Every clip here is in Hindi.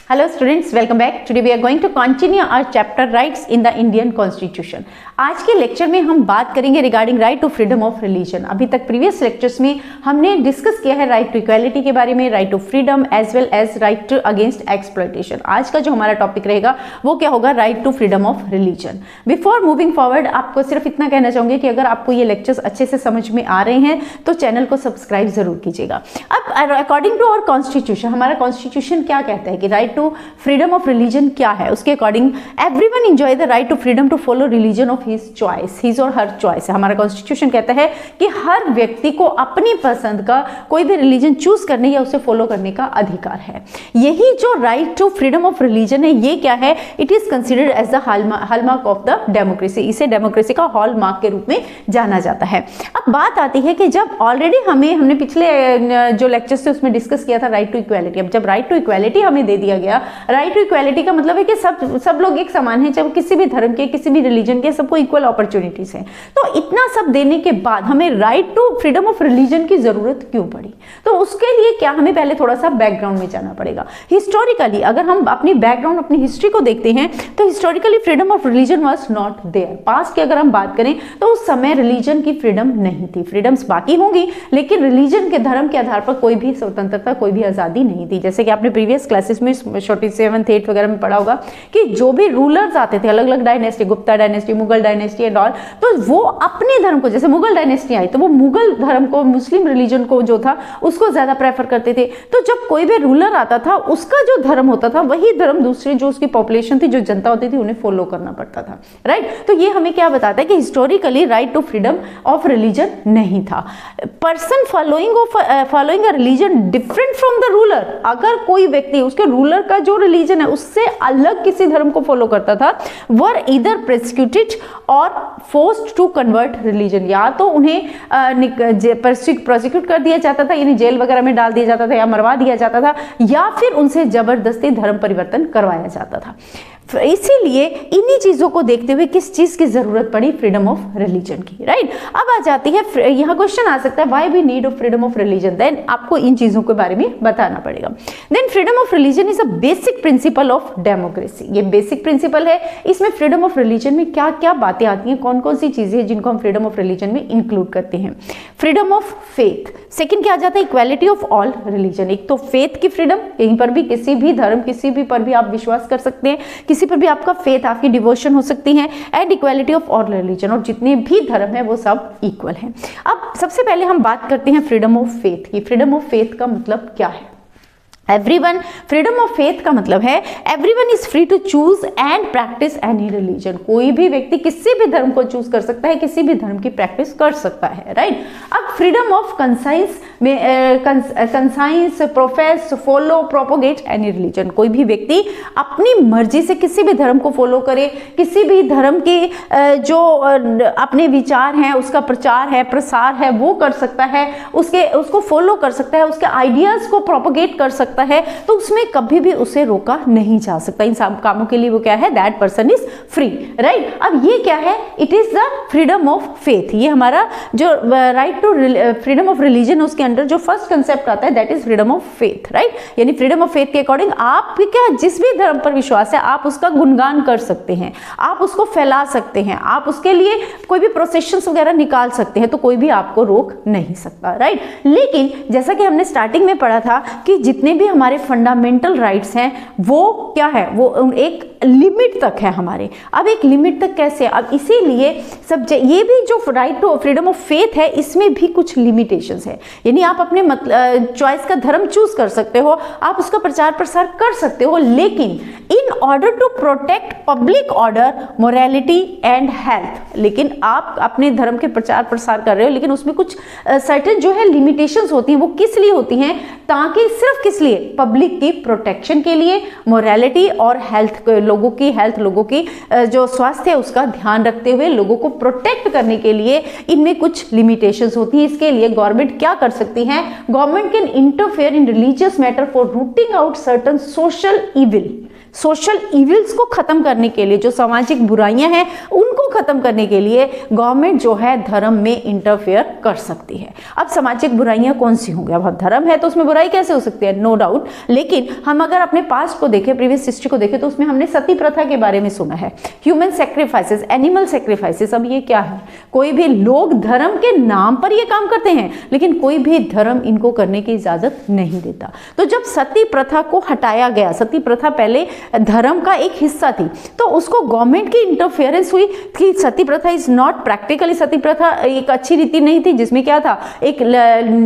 Hello students, welcome back. Today we are going to continue our chapter rights in the Indian Constitution. आज के लेक्चर में हम बात करेंगे regarding right to freedom of religion. अभी तक प्रीवियस लेक्चर्स में हमने डिस्कस किया है राइट टू इक्वालिटी के बारे में, right to freedom as well as right to against exploitation. आज का जो हमारा टॉपिक रहेगा वो क्या होगा, right to freedom of religion. Before moving forward आपको सिर्फ इतना कहना चाहूंगी कि अगर आपको ये लेक्चर्स अच्छे से समझ में आ रहे हैं तो चैनल को सब्सक्राइब जरूर कीजिएगा। अब अकॉर्डिंग टू आवर कॉन्स्टिट्यूशन, हमारा कॉन्स्टिट्यूशन क्या कहता है कि right to freedom of religion क्या है। उसके according everyone enjoy the right to freedom to follow religion of his choice, his और हर चॉइस। हमारा कॉन्स्टिट्यूशन कहता है कि हर व्यक्ति को अपनी पसंद का कोई भी रिलीजन चूज करने या उसे फॉलो करने का अधिकार है। यही जो right to freedom of religion है, ये क्या है, it is considered as the hallmark of the democracy. इसे डेमोक्रेसी का हॉलमार्क के रूप में जाना जाता है। अब बात आती है कि जब ऑलरेडी हमने पिछले जो लेक्चर्स थे उसमें डिस्कस किया था राइट टू इक्वालिटी। अब जब राइट टू इक्वालिटी हमें दे दिया गया, राइट टू इक्वालिटी का मतलब है कि सब लोग एक समान हैं, चाहे किसी भी धर्म के, किसी भी रिलीजन के, सबको इक्वल अपॉर्चुनिटीज हैं। तो इतना सब देने के बाद हमें right to freedom of religion की जरूरत क्यों पड़ी? तो उसके लिए क्या, हमें पहले थोड़ा सा बैकग्राउंड में जाना पड़ेगा। हिस्टोरिकली अगर हम अपनी बैकग्राउंड, अपनी हिस्ट्री को देखते हैं तो historically freedom of religion was not there. Past की अगर हम बात करें तो उस समय रिलीजन की फ्रीडम नहीं थी। फ्रीडम्स बाकी होंगी लेकिन रिलीजन के, धर्म के आधार पर कोई भी स्वतंत्रता, कोई भी आजादी नहीं थी। जैसे कि आपने प्रीवियस क्लासेस में 7th 8th वगैरह में पढ़ा होगा कि जो भी रूलर्स आते थे, अलग अलग dynasty, Gupta dynasty, Mughal dynasty and all, तो वो अपने धर्म को, जैसे मुगल डायनेस्टी आई तो वो मुगल धर्म को, मुस्लिम रिलीजन को जो था उसको ज्यादा प्रेफर करते थे। तो जब कोई भी रूलर आता था उसका जो धर्म होता था वही धर्म दूसरे जो उसकी पॉपुलेशन थी, जो जनता होती थी, उन्हें फॉलो करना पड़ता था। राइट, तो ये हमें क्या बताता है कि historically right to freedom of religion नहीं था। Person following a religion different from the ruler, अगर कोई व्यक्ति उसके रूलर का जो रिलीजन है उससे अलग किसी धर्म को फॉलो करता था, वर ईदर प्रोसिक्यूटेड और फोर्स्ड टू कन्वर्ट रिलीजन, या तो उन्हें प्रोसिक्यूट कर दिया जाता था, यानी जेल वगैरह में डाल दिया जाता था या मरवा दिया जाता था, या फिर उनसे जबरदस्ती धर्म परिवर्तन करवाया जाता था। इसीलिए इन्हीं चीजों को देखते हुए किस चीज की जरूरत पड़ी, फ्रीडम ऑफ रिलीजन की। राइट, अब आ जाती है, यहां क्वेश्चन आ सकता है why we need of freedom of religion, then आपको इन चीजों के बारे में बताना पड़ेगा। Then freedom of religion is a basic principle of democracy. ये बेसिक प्रिंसिपल है। इसमें फ्रीडम ऑफ रिलीजन में क्या क्या बातें आती हैं, कौन कौन सी चीजें हैं जिनको हम फ्रीडम ऑफ रिलीजन में इंक्लूड करते हैं। फ्रीडम ऑफ फेथ, सेकंड क्या आ जाता है, इक्वालिटी ऑफ ऑल रिलीजन। एक तो फेथ की फ्रीडम, कहीं पर भी किसी भी धर्म, किसी भी पर भी आप विश्वास कर सकते हैं, किसी पर भी आपका फेथ, आपकी डिवोशन हो सकती है। And equality of all religion, और जितने भी धर्म है वो सब इक्वल हैं। अब सबसे पहले हम बात करते हैं फ्रीडम ऑफ फेथ की। फ्रीडम ऑफ फेथ का मतलब क्या है? एवरीवन, फ्रीडम ऑफ फेथ का मतलब है everyone is free to choose and practise any religion. कोई भी व्यक्ति किसी भी धर्म को चूज कर सकता है, किसी भी धर्म की प्रैक्टिस कर सकता है। राइट, अब फ्रीडम ऑफ कंसाइंस में conscience, profess, follow, propagate any religion. कोई भी व्यक्ति अपनी मर्जी से किसी भी धर्म को फॉलो करे, किसी भी धर्म के जो अपने विचार हैं, उसका प्रचार है, प्रसार है, वो कर सकता है, उसको फॉलो कर सकता है, उसके आइडियाज को प्रोपोगेट कर सकता है, तो उसमें कभी भी उसे रोका नहीं जा सकता। इन सब कामों के लिए वो क्या है, that person is free. Right, अब ये क्या है, it is the freedom of faith. ये हमारा जो right to freedom of religion, उसके अंडर जो फर्स्ट कंसेप्ट आता है that is freedom of faith. Right, यानी फ्रीडम ऑफ फेथ के अकॉर्डिंग आप क्या, जिस भी धर्म पर विश्वास है आप उसका गुणगान कर सकते हैं, आप उसको फैला सकते हैं, आप उसके लिए कोई भी प्रोसेशंस वगैरह निकाल सकते हैं, तो कोई भी आपको रोक नहीं सकता। राइट, लेकिन जैसा कि हमने स्टार्टिंग में पढ़ा था कि जितने भी हमारे फंडामेंटल राइट्स हैं वो क्या है, वो एक लिमिट तक है हमारे। अब एक लिमिट तक कैसे, अब इसीलिए सब ये भी जो right to freedom of faith है इसमें भी कुछ लिमिटेशंस है। यानी आप अपने चॉइस का धर्म चूज कर सकते हो, आप उसका प्रचार प्रसार कर सकते हो, लेकिन in order to protect public order, morality and health. लेकिन आप अपने धर्म के प्रचार प्रसार कर रहे हो, लेकिन उसमें कुछ सर्टेन जो है लिमिटेशंस होती हैं। वो किस लिए होती हैं, ताकि सिर्फ किस लिए, पब्लिक की प्रोटेक्शन के लिए, मोरालिटी और हेल्थ, लोगों की हेल्थ, लोगों की जो स्वास्थ्य है उसका ध्यान रखते हुए लोगों को प्रोटेक्ट करने के लिए इनमें कुछ लिमिटेशंस होती हैं। इसके लिए गवर्नमेंट क्या कर सकती है, government can interfere in religious matter for routing out certain social evil. Social evils को खत्म करने के लिए, जो सामाजिक बुराइयां हैं उनको खत्म करने के लिए गवर्नमेंट जो है धर्म में इंटरफेयर कर सकती है। अब सामाजिक बुराइयां कौन सी होंगी? अब धर्म है तो उसमें बुराई कैसे हो सकती है? नो डाउट, लेकिन हम अगर अपने पास्ट को देखें, प्रीवियस हिस्ट्री को देखें, तो उसमें हमने सती प्रथा के बारे में सुना है, ह्यूमन सेक्रीफाइसेस, एनिमल सेक्रीफाइसेस। अब ये क्या है? कोई भी लोग धर्म के नाम पर ये काम करते हैं, लेकिन कोई भी धर्म इनको करने की इजाजत नहीं देता। तो जब सती प्रथा को हटाया गया, सती प्रथा पहले धर्म का एक हिस्सा थी, तो उसको गवर्नमेंट की इंटरफेरेंस हुई कि सती प्रथा इज नॉट प्रैक्टिकली, सती प्रथा एक अच्छी रीति नहीं थी, जिसमें क्या था, एक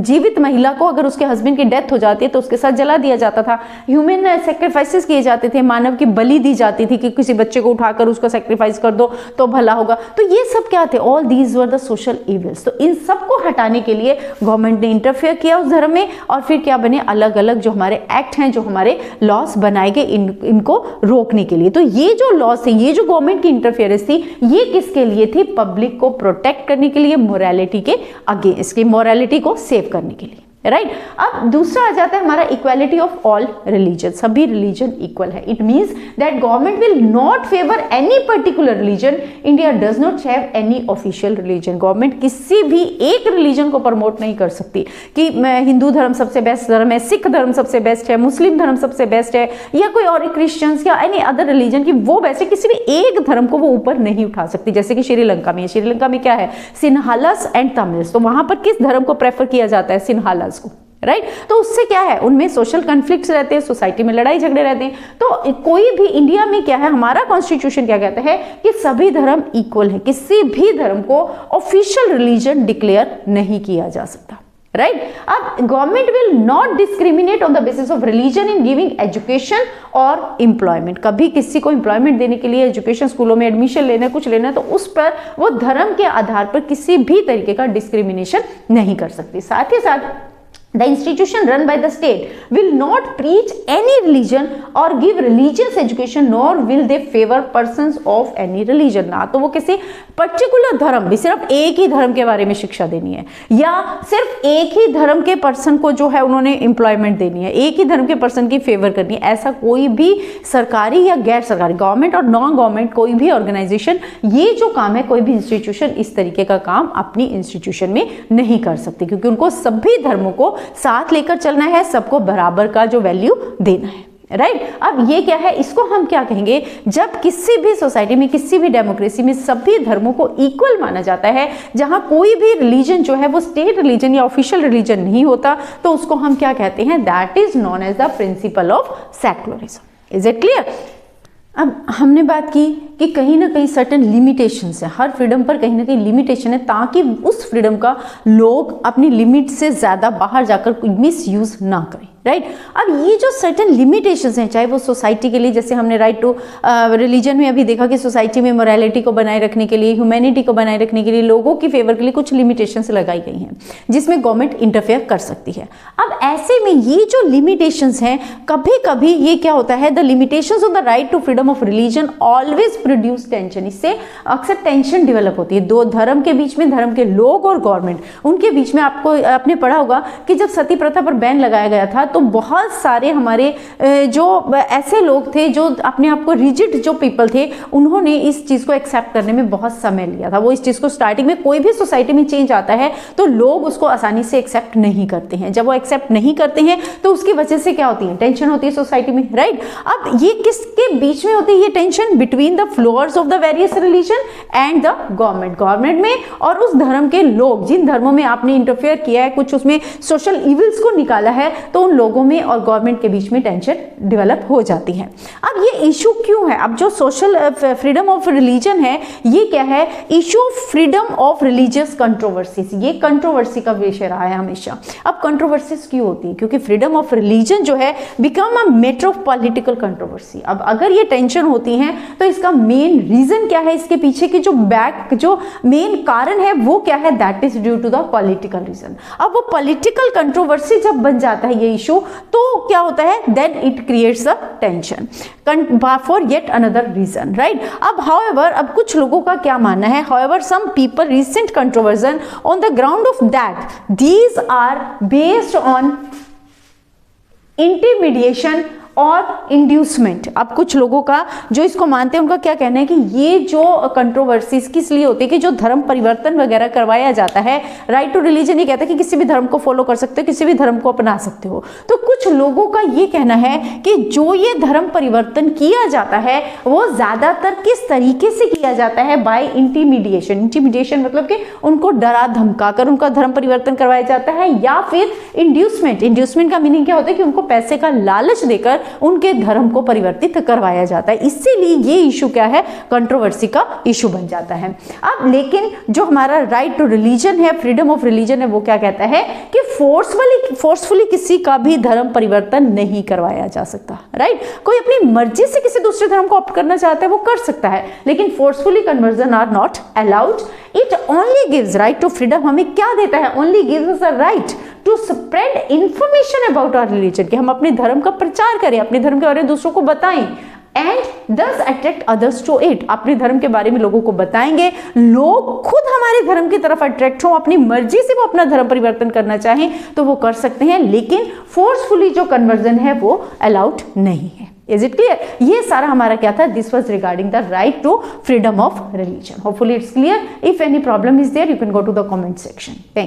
जीवित महिला को अगर उसके हस्बैंड की डेथ हो जाती है तो उसके साथ जला दिया जाता था। ह्यूमन सेक्रीफाइसेस किए जाते थे, मानव की बलि दी जाती थी कि किसी बच्चे को उठाकर उसको सेक्रीफाइस कर दो तो भला होगा। तो ये सब क्या थे? All these were the social evils. तो इन सबको हटाने के लिए गवर्नमेंट ने इंटरफेयर किया उस धर्म में, और फिर क्या बने, अलग अलग जो हमारे एक्ट हैं, जो हमारे लॉस बनाए गए इनको रोकने के लिए। तो ये जो लॉस है, ये जो गवर्नमेंट की इंटरफेरेंस थी, ये किसके लिए थी? पब्लिक को प्रोटेक्ट करने के लिए, मोरालिटी के अगेंस्ट, की मोरालिटी को सेव करने के लिए, राइट। अब दूसरा आ जाता है हमारा इक्वालिटी ऑफ ऑल रिलीजन, सभी रिलीजन इक्वल है। It means that government will not favour any particular religion. India does not have any official religion. Government किसी भी एक रिलीजन को प्रमोट नहीं कर सकती कि हिंदू धर्म सबसे बेस्ट धर्म है, सिख धर्म सबसे बेस्ट है, मुस्लिम धर्म सबसे बेस्ट है, या कोई और क्रिश्चियंस या एनी अदर रिलीजन की वो बेस्ट है। किसी भी एक धर्म को वो ऊपर नहीं उठा सकती। जैसे कि श्रीलंका में है, श्रीलंका में क्या है? सिन्हालस एंड तमिल्स। तो वहां पर किस धर्म को प्रेफर किया जाता है? सिन्हालस को, राइट। तो उससे क्या है, उनमें सोशल कॉन्फ्लिक्ट्स रहते हैं, सोसाइटी में लड़ाई झगड़े रहते हैं। तो कोई भी, इंडिया में क्या है, हमारा कॉन्स्टिट्यूशन क्या कहता है कि सभी धर्म इक्वल है, किसी भी धर्म को ऑफिशियल रिलीजन डिक्लेयर नहीं किया जा सकता, राइट। अब government will not discriminate on the basis of religion in giving education और एम्प्लॉयमेंट। कभी किसी को एम्प्लॉयमेंट देने के लिए, एजुकेशन स्कूलों में एडमिशन लेना, कुछ लेना है, तो उस पर वो धर्म के आधार पर किसी भी तरीके का डिस्क्रिमिनेशन नहीं कर सकती। साथ ही साथ the institution run by the state will not preach any religion or give religious education, nor will they favor persons of any religion। ना तो वो किसी पर्टिकुलर धर्म, भी सिर्फ एक ही धर्म के बारे में शिक्षा देनी है, या सिर्फ एक ही धर्म के पर्सन को जो है उन्होंने एम्प्लॉयमेंट देनी है, एक ही धर्म के पर्सन की फेवर करनी है। ऐसा कोई भी सरकारी या गैर सरकारी, गवर्नमेंट और नॉन गवर्नमेंट कोई भी ऑर्गेनाइजेशन, ये जो काम है, कोई भी इंस्टीट्यूशन इस तरीके का काम अपनी इंस्टीट्यूशन में नहीं कर सकती, क्योंकि उनको सभी धर्मों को साथ लेकर चलना है, सबको बराबर का जो वैल्यू देना है, राइट। अब ये क्या है, इसको हम क्या कहेंगे? जब किसी भी सोसाइटी में, किसी भी डेमोक्रेसी में सभी धर्मों को इक्वल माना जाता है, जहां कोई भी रिलीजन जो है वो स्टेट रिलीजन या ऑफिशियल रिलीजन नहीं होता, तो उसको हम क्या कहते हैं? That is known as the principle of secularism. Is it clear? अब हमने बात की कि कहीं ना कहीं सर्टेन लिमिटेशंस है, हर फ्रीडम पर कहीं ना कहीं लिमिटेशन है, ताकि उस फ्रीडम का लोग अपनी लिमिट से ज़्यादा बाहर जाकर मिस यूज़ ना करें, राइट। अब ये जो सर्टेन लिमिटेशंस हैं, चाहे वो सोसाइटी के लिए, जैसे हमने राइट टू रिलीजन में अभी देखा कि सोसाइटी में मोरालिटी को बनाए रखने के लिए, ह्यूमैनिटी को बनाए रखने के लिए, लोगों की फेवर के लिए कुछ लिमिटेशंस लगाई गई हैं, जिसमें गवर्नमेंट इंटरफेयर कर सकती है। अब ऐसे में ये जो लिमिटेशंस हैं, कभी कभी ये क्या होता है, the limitations of the right to freedom of religion always produce tension. इससे अक्सर टेंशन डेवलप होती है दो धर्म के बीच में, धर्म के लोग और गवर्नमेंट, उनके बीच में। आपने पढ़ा होगा कि जब सती प्रथा पर बैन लगाया गया था, तो बहुत सारे हमारे जो ऐसे लोग थे जो अपने आप को रिजिड जो पीपल थे, उन्होंने इस चीज़ को एक्सेप्ट करने में बहुत समय लिया था। वो इस चीज़ को, स्टार्टिंग में कोई भी सोसाइटी में चेंज आता है तो लोग उसको आसानी से एक्सेप्ट नहीं करते हैं। जब वो एक्सेप्ट नहीं करते हैं तो उसकी वजह से क्या होती है? टेंशन होती है सोसाइटी में, राइट। अब ये किसके बीच में होती है ये tension? Between the flowers of the various religion and the government, government में और उस धर्म के लोग, जिन धर्मों में आपने इंटरफेयर किया है, कुछ उसमें सोशल इविल्स को निकाला है, तो उन लोगों में और गवर्नमेंट के बीच में टेंशन डेवलप हो जाती है। अब ये इशू क्यों है? अब जो सोशल फ्रीडम ऑफ रिलीजन है, ये क्या है? Issue freedom of religious controversies, ये कंट्रोवर्सी का विषय रहा है हमेशा। अब कंट्रोवर्सीज क्यों होती है? क्योंकि फ्रीडम ऑफ रिलीजन जो है become a matter of political controversy. अब अगर ये टेंशन होती है तो इसका मेन रीजन क्या है? इसके पीछे की जो मेन कारण है वो क्या है? That is due to the political reason. अब वो पॉलिटिकल कंट्रोवर्सी जब बन जाता है ये इशू, तो क्या होता है? Then it creates a tension for yet another reason, right. अब हाउएवर, अब कुछ लोगों का क्या मानना है? However some people recent controversion on the ground of that these are based on intimidation और इंड्यूसमेंट। अब कुछ लोगों का जो इसको मानते हैं उनका क्या कहना है कि ये जो कंट्रोवर्सीज किस लिए होती है कि जो धर्म परिवर्तन वगैरह करवाया जाता है, राइट टू रिलीजन ये कहता है कि किसी भी धर्म को फॉलो कर सकते हो, किसी भी धर्म को अपना सकते हो। तो कुछ लोगों का ये कहना है कि जो ये धर्म परिवर्तन किया जाता है वो ज्यादातर किस तरीके से किया जाता है, बाय इंटिमिडिएशन। इंटिमिडिएशन मतलब कि उनको डरा धमका कर उनका धर्म परिवर्तन करवाया जाता है, या फिर इंड्यूसमेंट। इंड्यूसमेंट का मीनिंग क्या होता है कि उनको पैसे का लालच देकर उनके धर्म को परिवर्तित करवाया जाता है। इसीलिए ये इशू क्या है, कंट्रोवर्सी का इशू बन जाता है। अब लेकिन जो हमारा राइट टू रिलीजन है, फ्रीडम ऑफ रिलीजन है, वो क्या कहता है कि फोर्सफुली किसी का भी धर्म परिवर्तन नहीं करवाया जा सकता, राइट। कोई अपनी मर्जी से किसी दूसरे धर्म को ऑप्ट करना चाहता है वो कर सकता है, लेकिन forcefully conversion are not allowed. It only gives right to freedom, हमें क्या देता है, only gives us a right to spread information about our religion, कि हम अपने धर्म का प्रचार करें, अपने धर्म के बारे में दूसरों को बताएं, एंड दस अट्रैक्ट अदर्स टू इट। अपने धर्म के बारे में लोगों को बताएंगे, लोग खुद हमारे धर्म की तरफ अट्रैक्ट हो, अपनी मर्जी से वो अपना धर्म परिवर्तन करना चाहें तो वो कर सकते हैं, लेकिन फोर्सफुली जो कन्वर्जन है वो अलाउड नहीं है। Is it clear? ये सारा हमारा क्या था, this was regarding the right to freedom of religion. Hopefully it's clear. If any problem is there you can go to the comment section. Thank you.